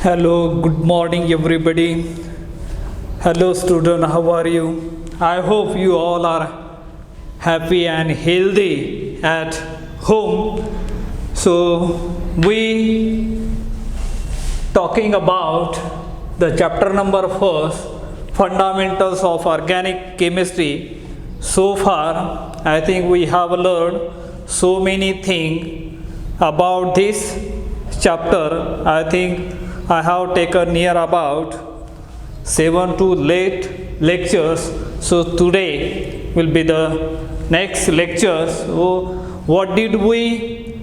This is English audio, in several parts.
Hello, good morning, everybody. Hello, student, how are you? I hope you all are happy and healthy at home. So, we talking about the chapter number first, fundamentals of organic chemistry. So far, I think we have learned so many things about this chapter. I think I have taken near about 7 to 8 lectures. So today will be the next lecture. So what did we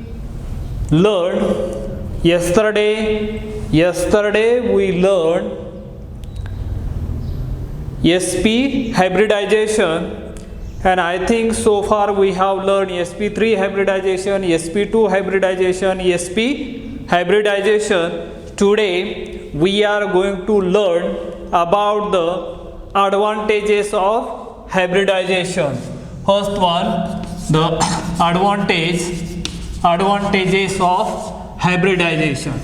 learn yesterday? Yesterday we learned sp hybridization, and I think so far we have learned sp3 hybridization, sp2 hybridization, sp hybridization. Today we are going to learn about the advantages of hybridization. First one, the advantages of hybridization.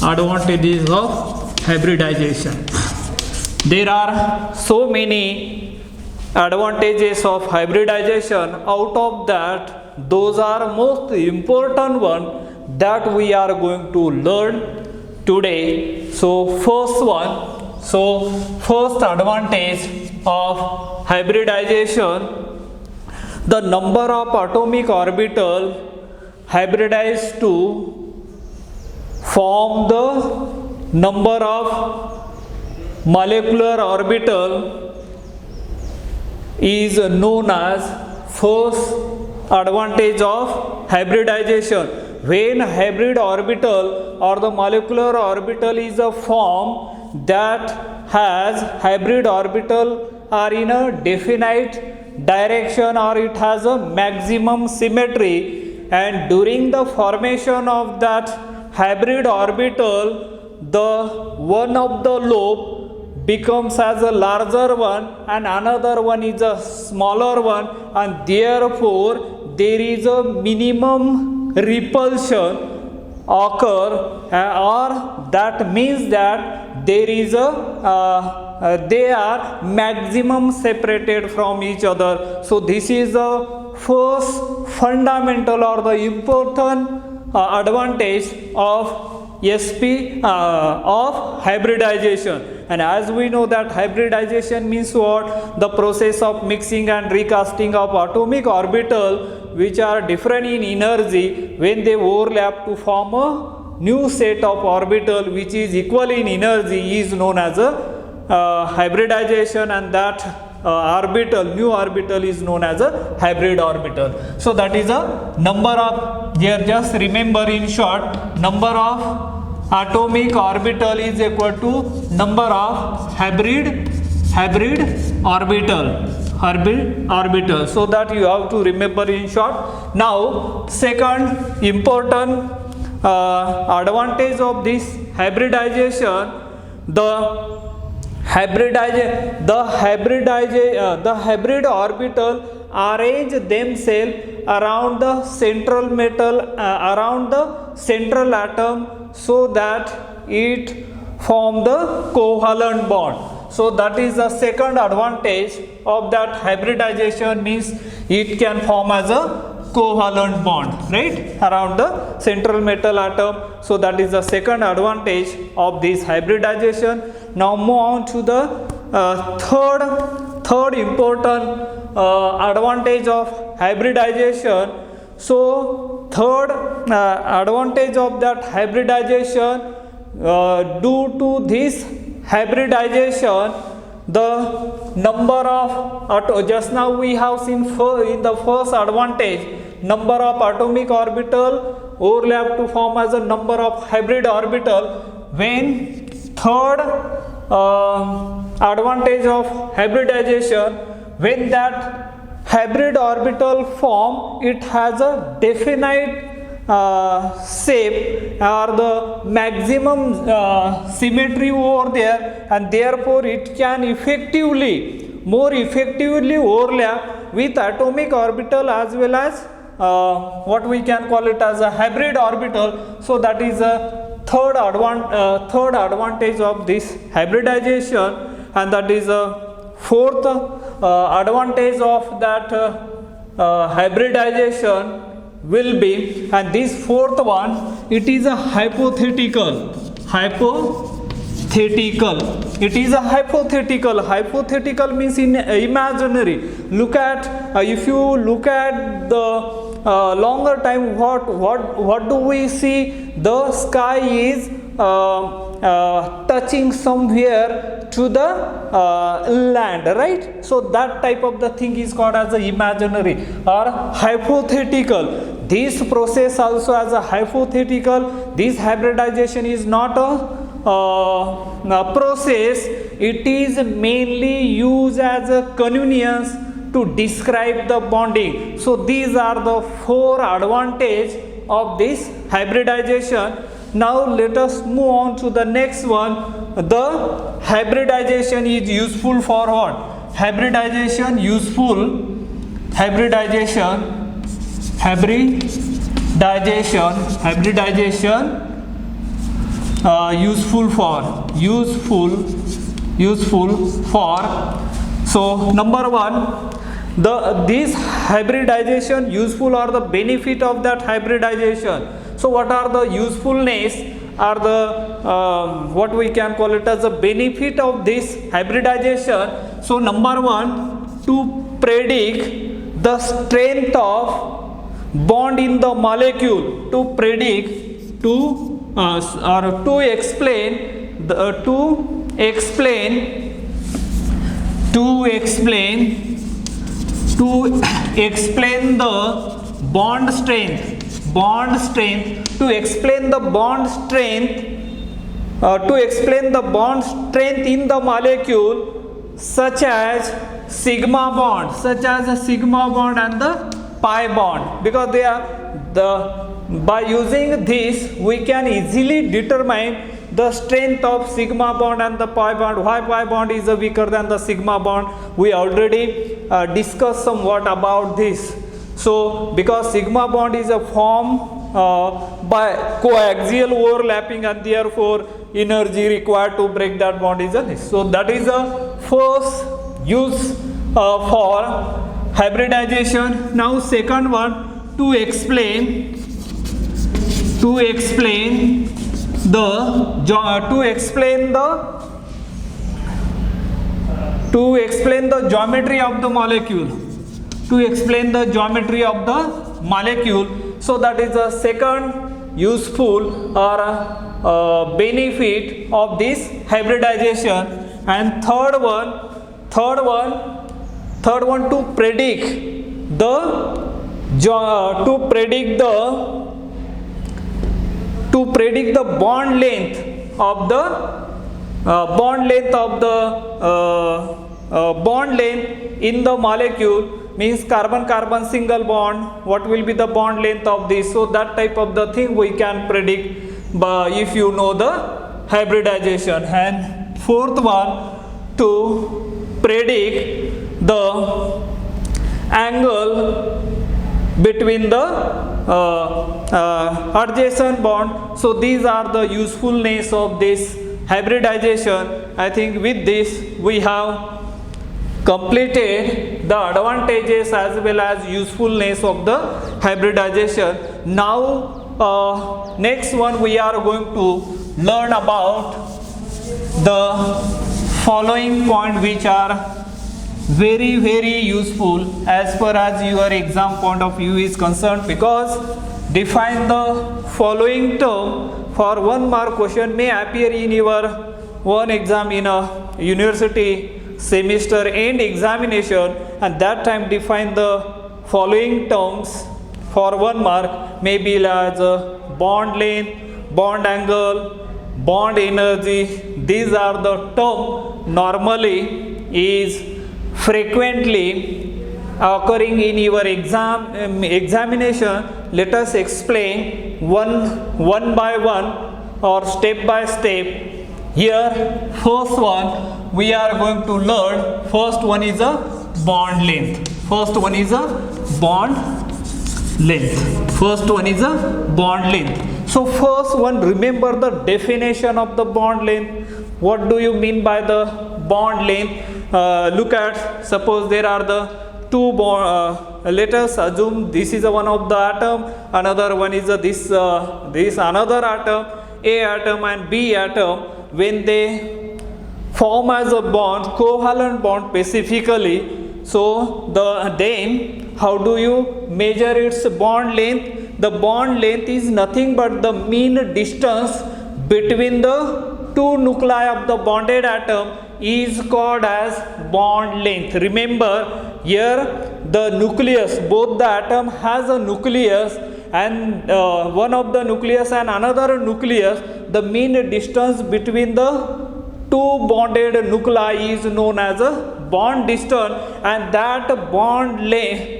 Advantages of hybridization. There are so many advantages of hybridization. Out of that, those are most important one that we are going to learn today. So first advantage of hybridization, the number of atomic orbital hybridized to form the number of molecular orbital is known as first advantage of hybridization. When hybrid orbital or the molecular orbital is a form that has hybrid orbital are in a definite direction, or it has a maximum symmetry, and during the formation of that hybrid orbital, the one of the lobe becomes as a larger one and another one is a smaller one, and therefore there is a minimum repulsion occur, or that means that there is a they are maximum separated from each other. So this is the first fundamental or the important advantage of of hybridization. And as we know that hybridization means what? The process of mixing and recasting of atomic orbital which are different in energy, when they overlap to form a new set of orbital which is equal in energy, is known as a hybridization, and that new orbital is known as a hybrid orbital. So that is a number of, here just remember in short, number of atomic orbital is equal to number of hybrid orbital. So that you have to remember in short. Now second important advantage of this hybridization, the hybrid orbital arrange themselves around the central metal, around the central atom, so that it form the covalent bond. So that is the second advantage of that hybridization, means it can form as a covalent bond, right, around the central metal atom. So that is the second advantage of this hybridization. Now move on to the third important advantage of hybridization. So third advantage of that hybridization, due to this hybridization, the number of just now we have seen in the first advantage, number of atomic orbital overlap to form as a number of hybrid orbital. When third advantage of hybridization, when that hybrid orbital form, it has a definite shape or the maximum symmetry over there, and therefore it can more effectively overlap with atomic orbital as well as what we can call it as a hybrid orbital. So that is a third advantage of this hybridization, and that is a fourth advantage of that hybridization will be, and this fourth one, it is a hypothetical. It is a hypothetical means in imaginary. Look at if you look at the longer time, what do we see? The sky is touching somewhere to the land, right? So that type of the thing is called as a imaginary or hypothetical. This process also as a hypothetical. This hybridization is not a process. It is mainly used as a convenience to describe the bonding. So these are the four advantages of this hybridization. Now let us move on to the next one. The hybridization is useful for what? Hybridization useful for. So number one, this hybridization useful or the benefit of that hybridization. So what are the usefulness or the what we can call it as a benefit of this hybridization? So number one, to predict the strength of bond in the molecule, to explain the bond strength, to explain the bond strength in the molecule, such as sigma bond and the pi bond, because they are by using this we can easily determine the strength of sigma bond and the pi bond. Why pi bond is weaker than the sigma bond? We already discussed somewhat about this. So because sigma bond is a form by coaxial overlapping, and therefore energy required to break that bond is this. So that is the first use for hybridization. Now second one, to explain the geometry of the molecule. So that is the second useful or benefit of this hybridization. And third one, to predict the bond length of the bond length in the molecule, means carbon single bond, what will be the bond length of this? So that type of the thing we can predict if you know the hybridization. And fourth one, to predict the angle between the adjacent bond. So these are the usefulness of this hybridization. I think with this we have completed the advantages as well as usefulness of the hybridization. Now next one, we are going to learn about the following point, which are very useful as far as your exam point of view is concerned, because define the following term for 1 mark question may appear in your one exam in a university semester end examination, and that time define the following terms for 1 mark, maybe as bond length, bond angle, bond energy. These are the terms normally is frequently occurring in your examination. Let us explain one by one or step by step. Here first one we are going to learn. First one is a bond length. So first one, remember the definition of the bond length. What do you mean by the bond length? Look at, suppose there are the two bond, let us assume this is one of the atom, another one is this another atom, A atom and B atom. When they form as a bond, covalent bond specifically, so then how do you measure its bond length? The bond length is nothing but the mean distance between the two nuclei of the bonded atom is called as bond length. Remember, here the nucleus, both the atom has a nucleus, and one of the nucleus and another nucleus, the mean distance between the two bonded nuclei is known as a bond distance, and that bond length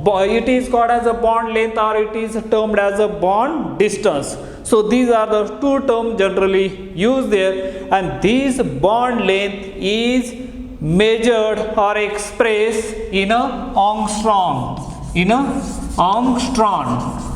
it is called as a bond length, or it is termed as a bond distance. So these are the two terms generally used there, and this bond length is measured or expressed in a angstrom.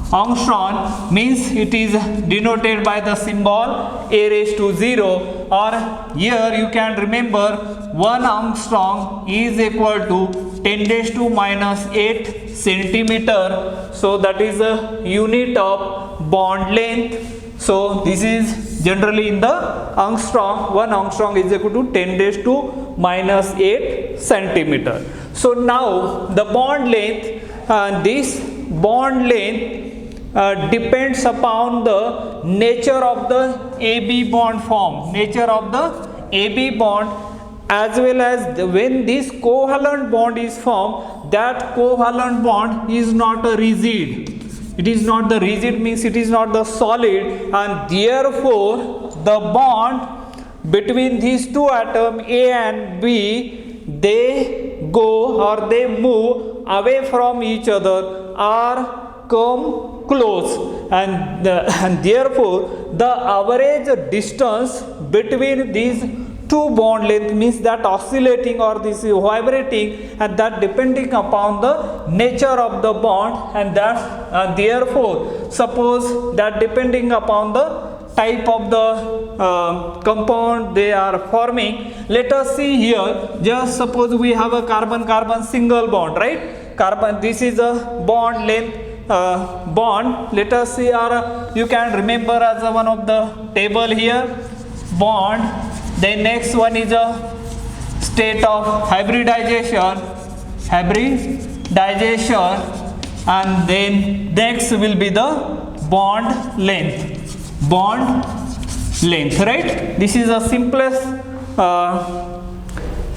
Angstrom means it is denoted by the symbol A raised to 0, or here you can remember 1 angstrom is equal to 10 raised to minus 8 centimeter. So that is a unit of bond length. So this is generally in the angstrom. 1 angstrom is equal to 10 raised to minus 8 centimeter. So now the bond length, this bond length depends upon the nature of the AB bond form, as well as when this covalent bond is formed, that covalent bond is not a rigid. It is not the rigid, means it is not the solid, and therefore the bond between these two atoms A and B, they go or they move away from each other or come close, and therefore the average distance between these two bond length means that oscillating or this vibrating, and that depending upon the nature of the bond, and that therefore suppose that depending upon the type of the compound they are forming. Let us see here, just suppose we have a carbon-carbon single bond, right? Carbon, this is a bond length bond. Let us see, or you can remember as one of the table here, bond. Then next one is a state of hybridization, and then next will be the bond length, right? This is the simplest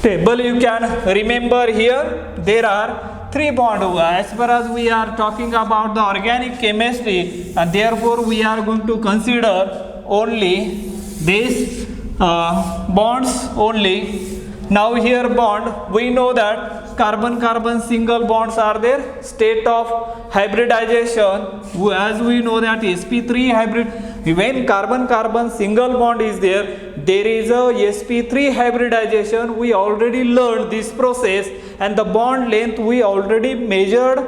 table you can remember here. There are 3 bonds. As far as we are talking about the organic chemistry, and therefore we are going to consider only these bonds only. Now here bond, we know that carbon-carbon single bonds are there, state of hybridization, as we know that sp3 hybrid. When carbon-carbon single bond is there, there is a sp3 hybridization. We already learned this process, and the bond length we already measured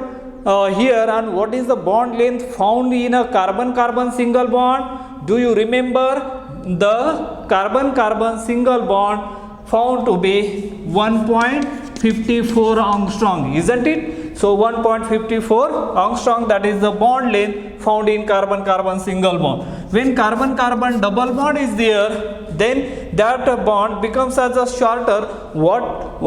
here. And what is the bond length found in a carbon-carbon single bond? Do you remember? The carbon-carbon single bond found to be 1.54 angstrom, isn't it? So 1.54 angstrom, that is the bond length found in carbon-carbon single bond. When carbon-carbon double bond is there, then that bond becomes as a shorter. What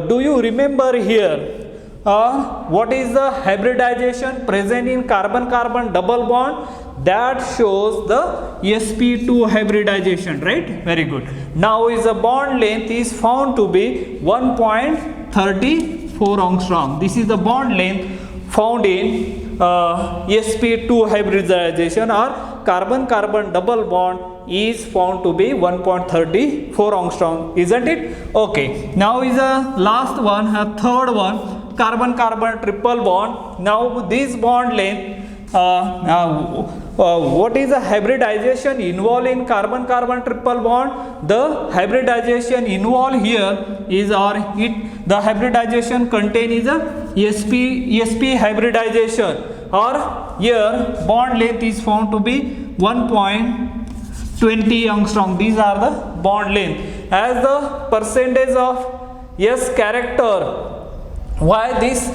do you remember here? What is the hybridization present in carbon-carbon double bond? That shows the sp2 hybridization, right? Very good. Now is the bond length is found to be 1.34 angstrom. This is the bond length found in sp2 hybridization, or carbon-carbon double bond is found to be 1.34 angstrom, isn't it? Okay. Now is the last one, a third one, carbon-carbon triple bond. Now this bond length, what is the hybridization involved in carbon-carbon triple bond? The hybridization involved here is, the hybridization contain is a sp hybridization. or here bond length is found to be 1.20 angstrom. These are the bond length. As the percentage of S character, why this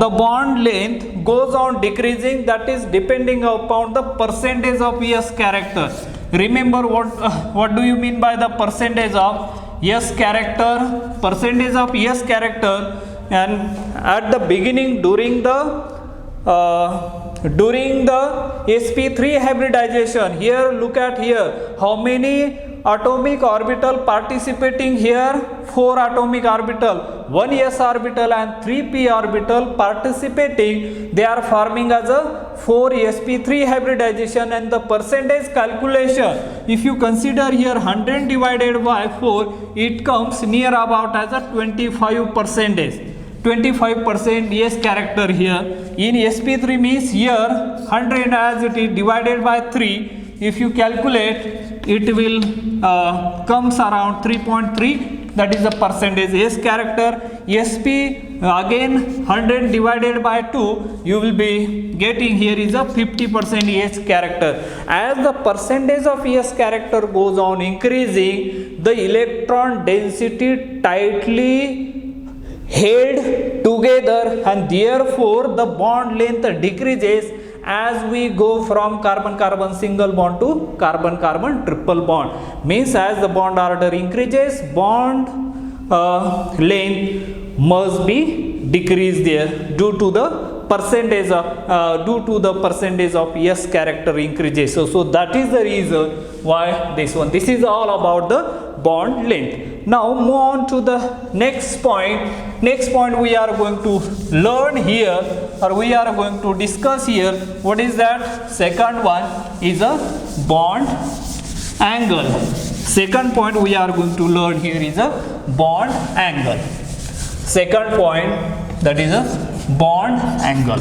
the bond length goes on decreasing, that is depending upon the percentage of S character. Remember what do you mean by the percentage of S character? Percentage of S character, and at the beginning during the sp3 hybridization, here look at here how many atomic orbital participating here. 4 atomic orbital, 1 s orbital and 3 p orbital participating. They are forming as a 4 sp3 hybridization, and the percentage calculation, if you consider here 100 divided by 4, it comes near about as a 25%. 25% S character here in sp3 means here 100 as it is divided by 3. If you calculate, it will comes around 3.3. That is the percentage S character. Sp again 100 divided by 2, you will be getting here is a 50% S character. As the percentage of S character goes on increasing, the electron density tightly held together, and therefore the bond length decreases as we go from carbon-carbon single bond to carbon-carbon triple bond. Means as the bond order increases, bond length must be decreased there due to the percentage of S character increases. So that is the reason why this one. This is all about the bond length. Now move on to the next point. Next point we are going to learn here, or we are going to discuss here. What is that? Second one is a bond angle. Second point we are going to learn here is a bond angle. Second point, that is a bond angle.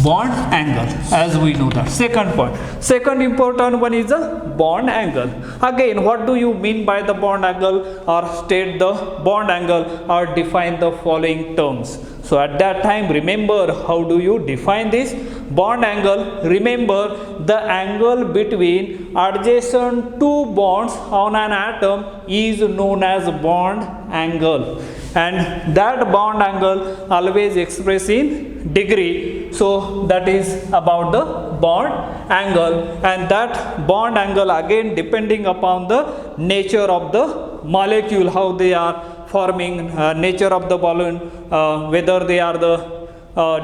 Bond angle, as we know that. Second point. Second important one is the bond angle. Again, what do you mean by the bond angle, or state the bond angle, or define the following terms? So at that time, remember how do you define this bond angle? Remember, the angle between adjacent two bonds on an atom is known as bond angle, and that bond angle always expressed in degree. So that is about the bond angle, and that bond angle again depending upon the nature of the molecule, how they are forming, nature of the balloon, whether they are the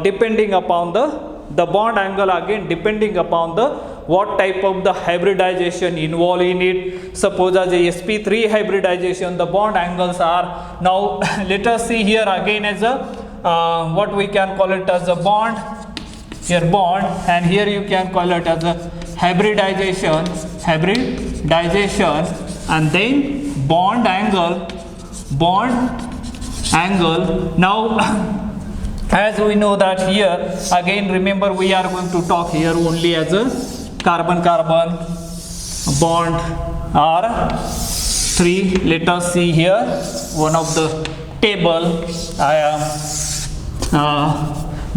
depending upon the bond angle again depending upon the what type of the hybridization involved in it. Suppose as a sp3 hybridization, the bond angles are now let us see here again as a what we can call it as a bond, here bond, and here you can call it as a hybridization, and then bond angle. Now as we know that here again, remember we are going to talk here only as a carbon-carbon bond or 3. Let us see here one of the table I am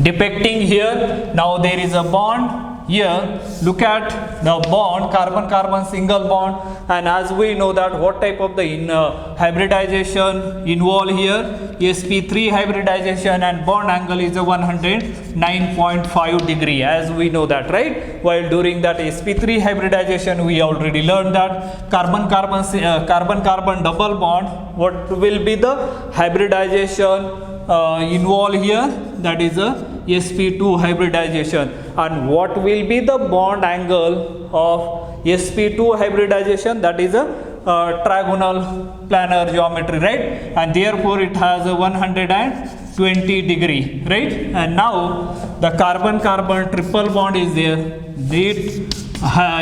depicting here. Now there is a bond here. Look at the bond, carbon-carbon single bond, and as we know that what type of the hybridization involved here, sp3 hybridization, and bond angle is a 109.5 degree, as we know that, right? While during that sp3 hybridization we already learned that carbon-carbon double bond, what will be the hybridization involved here, that is a sp2 hybridization, and what will be the bond angle of sp2 hybridization, that is a trigonal planar geometry, right? And therefore it has a 120 degree, right? And now the carbon-carbon triple bond is there.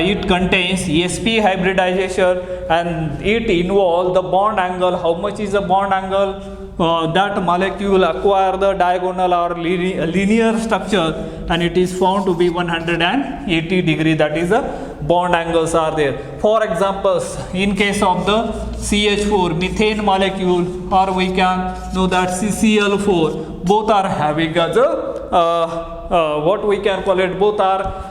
It contains sp hybridization, and it involves the bond angle. How much is the bond angle? That molecule acquire the diagonal or linear structure, and it is found to be 180 degree. That is the bond angles are there. For examples, in case of the CH4 methane molecule, or we can know that CCl4, both are having as a what we can call it, both are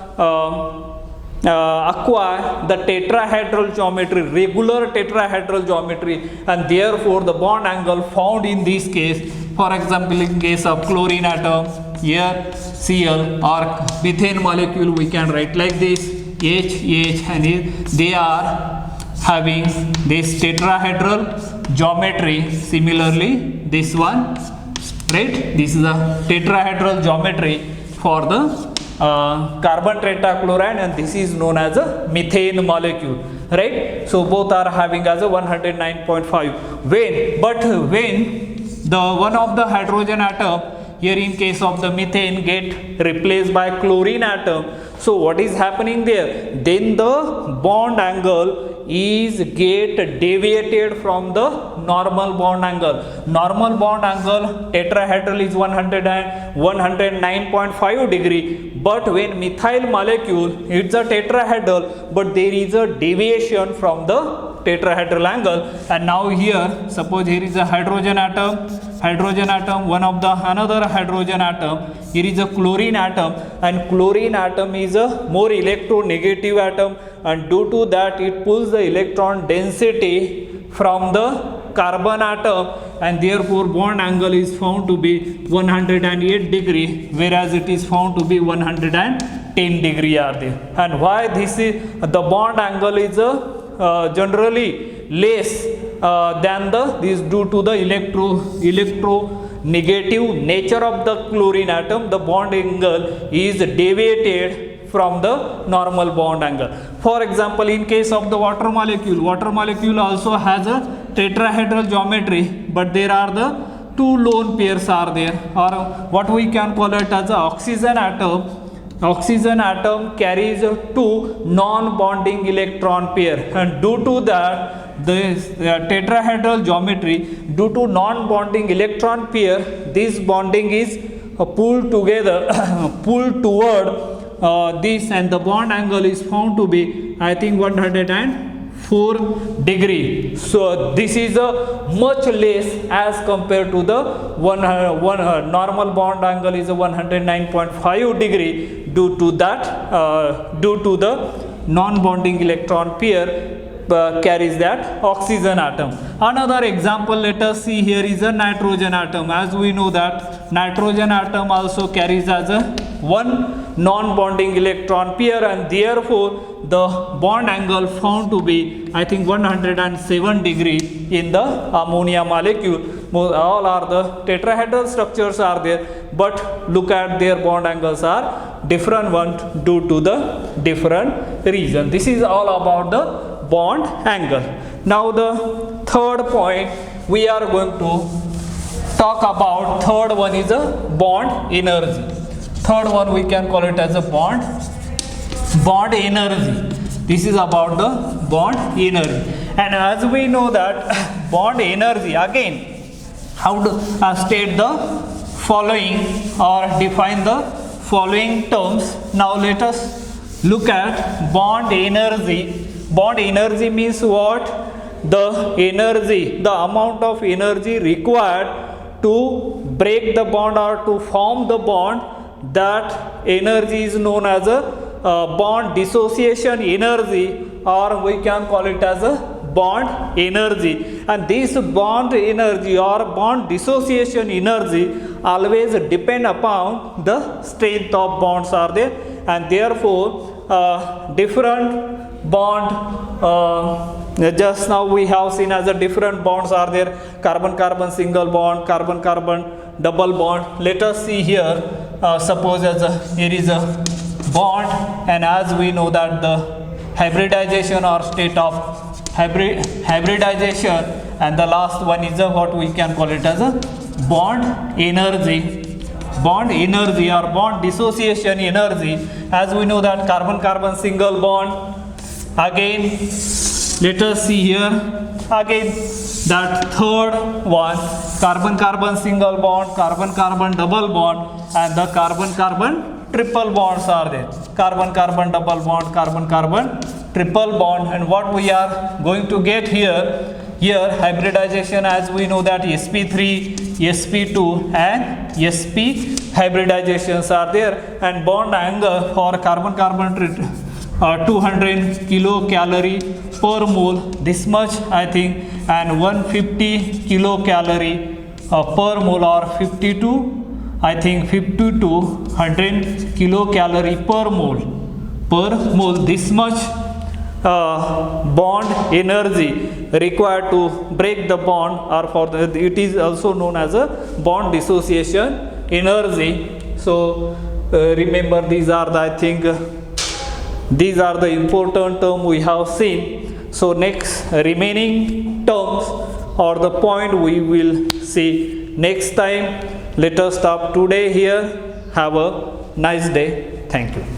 acquire the tetrahedral geometry, regular tetrahedral geometry, and therefore the bond angle found in this case, for example in case of chlorine atom, here Cl, or methane molecule we can write like this, H, and they are having this tetrahedral geometry. Similarly this one, right, this is a tetrahedral geometry for the carbon tetrachloride, and this is known as a methane molecule, right? So both are having as a 109.5. When the one of the hydrogen atom, here in case of the methane, get replaced by chlorine atom, so what is happening there? Then the bond angle is get deviated from the normal bond angle. Normal bond angle tetrahedral is 109.5 degree, but when methyl molecule, it's a tetrahedral, but there is a deviation from the tetrahedral angle. And now here, suppose here is a hydrogen atom, one of the another hydrogen atom, here is a chlorine atom, and chlorine atom is a more electronegative atom, and due to that it pulls the electron density from the carbon atom, and therefore bond angle is found to be 108 degree, whereas it is found to be 110 degree are there. And why this is the bond angle is generally less than this due to the electronegative nature of the chlorine atom, the bond angle is deviated from the normal bond angle. For example, in case of the water molecule also has a tetrahedral geometry, but there are the two lone pairs are there, or what we can call it as a oxygen atom. Oxygen atom carries two non-bonding electron pair, and due to that this tetrahedral geometry, due to non-bonding electron pair, this bonding is pulled together pulled toward this, and the bond angle is found to be, I think, 104 degree. So this is a much less as compared to the normal bond angle is a 109.5 degree, due to that due to the non-bonding electron pair carries that oxygen atom. Another example, let us see, here is a nitrogen atom. As we know that nitrogen atom also carries as a one non-bonding electron pair, and therefore the bond angle found to be, I think, 107 degree in the ammonia molecule. All are the tetrahedral structures are there, but look at their bond angles are different one due to the different reason. This is all about the bond angle. Now the third point we are going to talk about, third one is a bond energy. Third one we can call it as a bond energy. This is about the bond energy. And as we know that bond energy, again, how to state the following or define the following terms. Now let us look at bond energy. Bond energy means what? The energy, the amount of energy required to break the bond or to form the bond, that energy is known as a bond dissociation energy, or we can call it as a bond energy. And this bond energy or bond dissociation energy always depend upon the strength of bonds are there, and therefore different bond, just now we have seen as a different bonds are there, carbon-carbon single bond, carbon-carbon double bond. Let us see here, suppose here is a bond, and as we know that the hybridization or state of hybridization, and the last one is what we can call it as a bond energy. Bond energy or bond dissociation energy, as we know that carbon-carbon single bond. Again, let us see here, again that third one, carbon-carbon single bond, carbon-carbon double bond, and the carbon-carbon triple bonds are there. Carbon-carbon double bond, carbon-carbon triple bond. And what we are going to get here hybridization, as we know that sp3 sp2 and sp hybridizations are there, and bond angle for carbon carbon 200 kilocalorie per mole, this much I think, and 150 kilocalorie per mole, or 52, I think 50 to 100 kilocalorie per mole, this much bond energy required to break the bond, or for the, it is also known as a bond dissociation energy. So remember, these are the, I think these are the important terms we have seen. So next remaining terms or the point we will see next time. Let us stop today here. Have a nice day. Thank you.